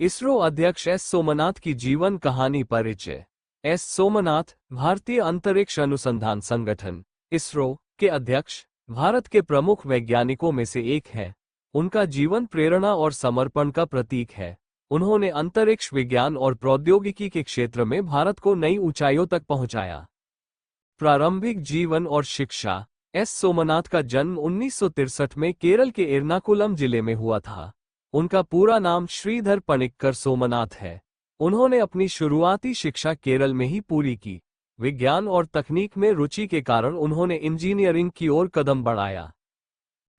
इसरो अध्यक्ष एस सोमनाथ की जीवन कहानी परिचय। एस सोमनाथ भारतीय अंतरिक्ष अनुसंधान संगठन इसरो के अध्यक्ष, भारत के प्रमुख वैज्ञानिकों में से एक हैं। उनका जीवन प्रेरणा और समर्पण का प्रतीक है। उन्होंने अंतरिक्ष विज्ञान और प्रौद्योगिकी के क्षेत्र में भारत को नई ऊंचाइयों तक पहुंचाया। प्रारंभिक जीवन और शिक्षा। एस सोमनाथ का जन्म 1963 में केरल के एर्नाकुलम जिले में हुआ था। उनका पूरा नाम श्रीधर पणिक्कर सोमनाथ है। उन्होंने अपनी शुरुआती शिक्षा केरल में ही पूरी की। विज्ञान और तकनीक में रुचि के कारण उन्होंने इंजीनियरिंग की ओर कदम बढ़ाया।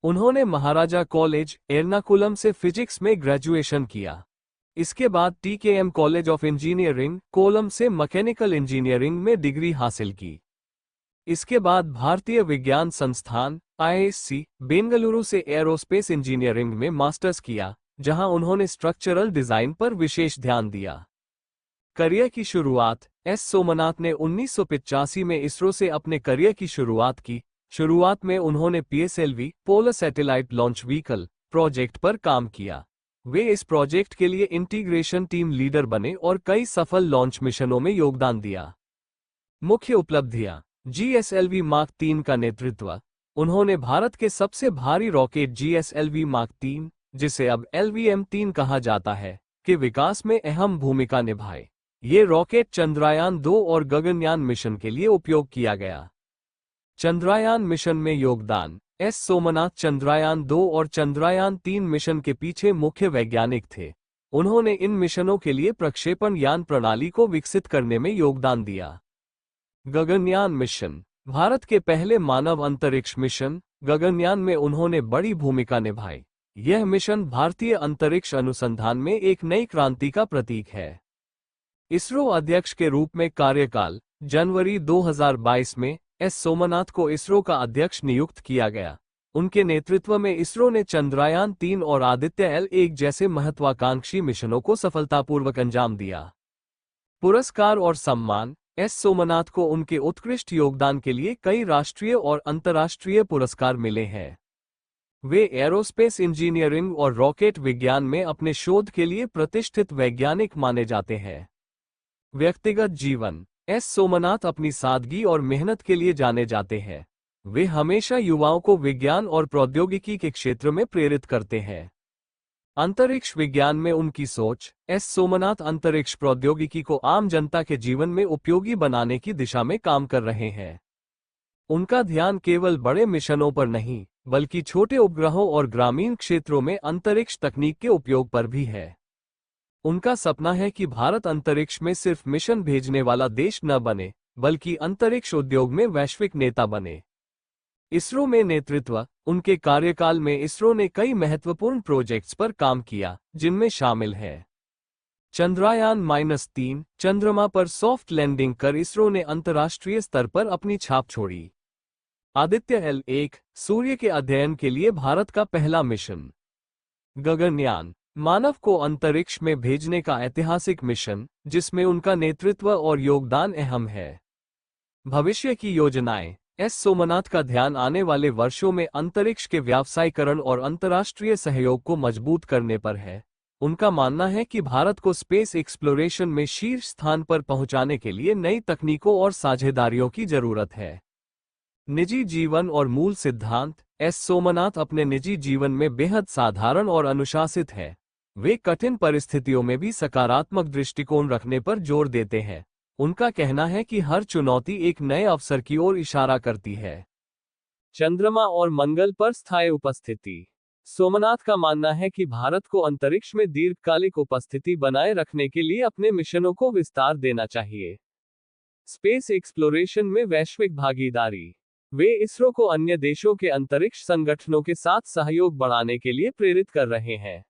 उन्होंने महाराजा कॉलेज, एर्नाकुलम से फिजिक्स में ग्रेजुएशन किया। इसके बाद TKM college of engineering, Kollam से मैकेनिकल इंजीनियरिंग में डिग्री हासिल की। इसके बाद भारतीय विज्ञान संस्थान आईआईएससी, बेंगलुरु से एरोस्पेस इंजीनियरिंग में मास्टर्स किया, जहां उन्होंने स्ट्रक्चरल डिजाइन पर विशेष ध्यान दिया। करियर की शुरुआत। एस सोमनाथ ने 1985 में इसरो से अपने करियर की शुरुआत की। शुरुआत में उन्होंने PSLV, polar satellite launch vehicle project पर काम किया। वे इस प्रोजेक्ट के लिए इंटीग्रेशन टीम लीडर बने और कई सफल लॉन्च मिशनों में योगदान दिया। मुख्य उपलब्धियां। जीएसएलवी मार्क 3 का नेतृत्व। उन्होंने भारत के सबसे भारी रॉकेट जीएसएलवी मार्क 3, जिसे अब LVM-3 कहा जाता है, के विकास में अहम भूमिका निभाई। ये रॉकेट चंद्रयान 2 और गगनयान मिशन के लिए उपयोग किया गया। चंद्रयान मिशन में योगदान। एस सोमनाथ चंद्रयान 2 और चंद्रयान 3 मिशन के पीछे मुख्य वैज्ञानिक थे। उन्होंने इन मिशनों के लिए प्रक्षेपण यान प्रणाली को विकसित करने में योगदान दिया। गगनयान मिशन। भारत के पहले मानव अंतरिक्ष मिशन गगनयान में उन्होंने बड़ी भूमिका निभाई। यह मिशन भारतीय अंतरिक्ष अनुसंधान में एक नई क्रांति का प्रतीक है। इसरो अध्यक्ष के रूप में कार्यकाल। जनवरी 2022 में एस सोमनाथ को इसरो का अध्यक्ष नियुक्त किया गया। उनके नेतृत्व में इसरो ने चंद्रयान 3 और आदित्य L1 जैसे महत्वाकांक्षी मिशनों को सफलतापूर्वक अंजाम दिया। पुरस्कार और सम्मान। एस सोमनाथ को उनके उत्कृष्ट योगदान के लिए कई राष्ट्रीय और अंतर्राष्ट्रीय पुरस्कार मिले हैं। वे एरोस्पेस इंजीनियरिंग और रॉकेट विज्ञान में अपने शोध के लिए प्रतिष्ठित वैज्ञानिक माने जाते हैं। व्यक्तिगत जीवन। एस सोमनाथ अपनी सादगी और मेहनत के लिए जाने जाते हैं। वे हमेशा युवाओं को विज्ञान और प्रौद्योगिकी के क्षेत्र में प्रेरित करते हैं। अंतरिक्ष विज्ञान में उनकी सोच। एस सोमनाथ अंतरिक्ष प्रौद्योगिकी को आम जनता के जीवन में उपयोगी बनाने की दिशा में काम कर रहे हैं। उनका ध्यान केवल बड़े मिशनों पर नहीं, बल्कि छोटे उपग्रहों और ग्रामीण क्षेत्रों में अंतरिक्ष तकनीक के उपयोग पर भी है। उनका सपना है कि भारत अंतरिक्ष में सिर्फ मिशन भेजने वाला देश न बने, बल्कि अंतरिक्ष उद्योग में वैश्विक नेता बने। इसरो में नेतृत्व। उनके कार्यकाल में इसरो ने कई महत्वपूर्ण प्रोजेक्ट्स पर काम किया, जिनमें शामिल है चंद्रयान-3, चंद्रमा पर सॉफ्ट लैंडिंग कर इसरो ने अंतर्राष्ट्रीय स्तर पर अपनी छाप छोड़ी। आदित्य L1, सूर्य के अध्ययन के लिए भारत का पहला मिशन। गगनयान, मानव को अंतरिक्ष में भेजने का ऐतिहासिक मिशन, जिसमें उनका नेतृत्व और योगदान अहम है। भविष्य की योजनाएं। एस सोमनाथ का ध्यान आने वाले वर्षों में अंतरिक्ष के व्यावसायीकरण और अंतर्राष्ट्रीय सहयोग को मजबूत करने पर है। उनका मानना है कि भारत को स्पेस एक्सप्लोरेशन में शीर्ष स्थान पर पहुंचाने के लिए नई तकनीकों और साझेदारियों की जरूरत है। निजी जीवन और मूल सिद्धांत। एस सोमनाथ अपने निजी जीवन में बेहद साधारण और अनुशासित हैं। वे कठिन परिस्थितियों में भी सकारात्मक दृष्टिकोण रखने पर जोर देते हैं। उनका कहना है कि हर चुनौती एक नए अवसर की ओर इशारा करती है। चंद्रमा और मंगल पर स्थायी उपस्थिति। सोमनाथ का मानना है कि भारत को अंतरिक्ष में दीर्घकालिक उपस्थिति बनाए रखने के लिए अपने मिशनों को विस्तार देना चाहिए। स्पेस एक्सप्लोरेशन में वैश्विक भागीदारी। वे इसरो को अन्य देशों के अंतरिक्ष संगठनों के साथ सहयोग बढ़ाने के लिए प्रेरित कर रहे हैं।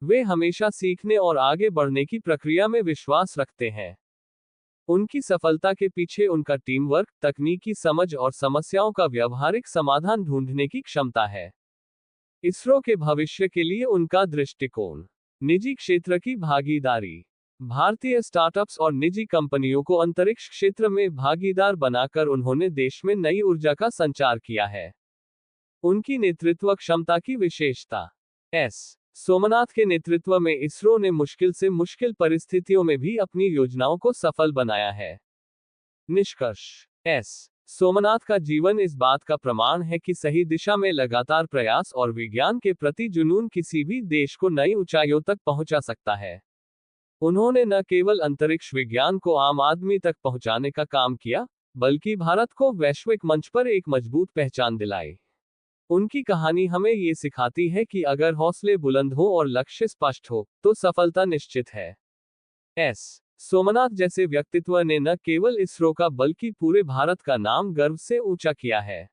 वे हमेशा सीखने और आगे बढ़ने की प्रक्रिया में विश्वास रखते हैं। उनकी सफलता के पीछे उनका टीम वर्क, तकनीकी समझ और समस्याओं का व्यावहारिक समाधान ढूंढने की क्षमता है। इसरो के भविष्य के लिए उनका दृष्टिकोण। निजी क्षेत्र की भागीदारी। भारतीय स्टार्टअप्स और निजी कंपनियों को अंतरिक्ष क्षेत्र में भागीदार बनाकर उन्होंने देश में नई ऊर्जा का संचार किया है। उनकी नेतृत्व क्षमता की विशेषता। एस सोमनाथ के नेतृत्व में इसरो ने मुश्किल से मुश्किल परिस्थितियों में भी अपनी योजनाओं को सफल बनाया है। निष्कर्ष। एस सोमनाथ का जीवन इस बात का प्रमाण है कि सही दिशा में लगातार प्रयास और विज्ञान के प्रति जुनून किसी भी देश को नई ऊंचाइयों तक पहुंचा सकता है। उन्होंने न केवल अंतरिक्ष विज्ञान को आम आदमी तक पहुंचाने का काम किया, बल्कि भारत को वैश्विक मंच पर एक मजबूत पहचान दिलाई। उनकी कहानी हमें ये सिखाती है कि अगर हौसले बुलंद हो और लक्ष्य स्पष्ट हो, तो सफलता निश्चित है। एस सोमनाथ जैसे व्यक्तित्व ने न केवल इसरो का बल्कि पूरे भारत का नाम गर्व से ऊंचा किया है।